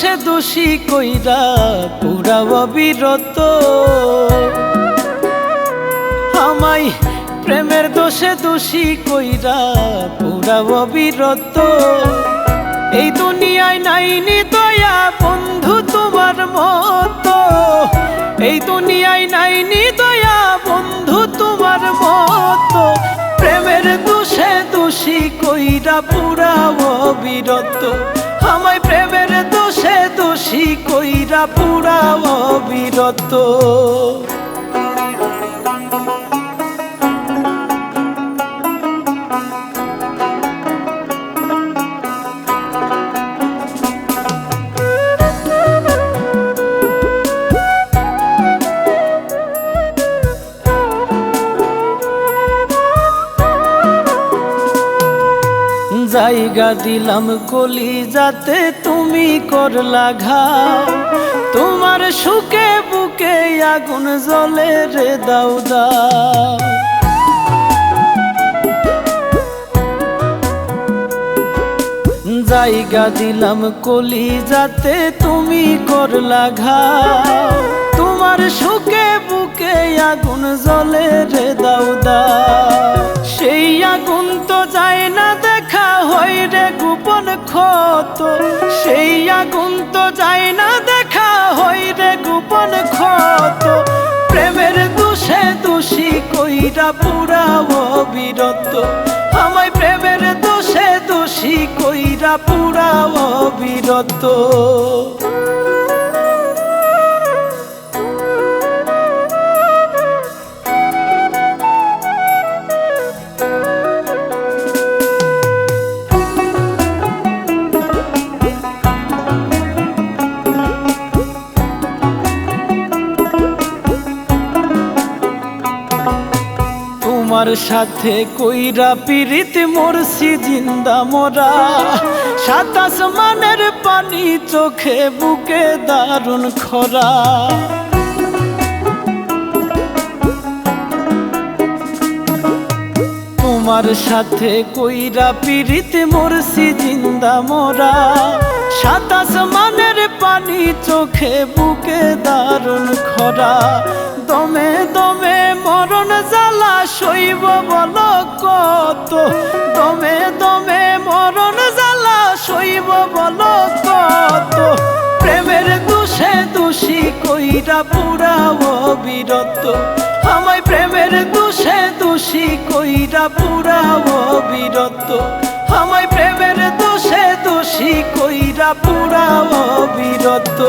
দোষে দোষী কইরা পুরা অবিরত, আমায় প্রেমের দোষে দোষী কইরা পুরা অবিরত। এই দুনিয়ায় নাইনি দয়া বন্ধু তোমার মতো, এই দুনিয়ায় নাইনি দয়া বন্ধু তোমার মতো। প্রেমের দোষে দোষী কইরা পুরা অবিরত, আমায় প্রেমের দোষে দোষী কইরা পুরা অবিরত। জায়গা দিলাম কলিজাতে তুমি করলা ঘাও, তোমার সুখে বুকে আগুন জ্বলে রে দাও দাও। জায়গা দিলাম কলিজাতে তুমি করলা ঘাও, তোমার সুখে বুকে আগুন জ্বলে রে দাও দাও। সেই আগুন তো যায় না দেখা, হয় রে গোপন ক্ষত। সেই আগুন তো যায় না দেখা, হয় রে গোপন ক্ষত। প্রেমের দোষে দোষী কইরা পুরা অবিরত, আমায় প্রেমের দোষে দোষী কইরা পুরা অবিরত। তোমার সাথে কইরা পিরিত মরছি জিন্দা মরা, সাত আসমানের পানি চোখে বুকে দারুণ খরা। তোমার সাথে কইরা পিরিত মরছি জিন্দা মরা, সাত আসমানের পানি চোখে বুকে দারুণ খরা। দমে দমে মরণ জ্বালা সইব বলো কত, দমে দমে মরণ জ্বালা সইব বলো কত। প্রেমের দোষে দোষী কইরা পুরা অবিরত, আমায় প্রেমের দোষে দোষী কইরা পুরা অবিরত, আমায় প্রেমের দোষে দোষী কইরা পুরা অবিরত।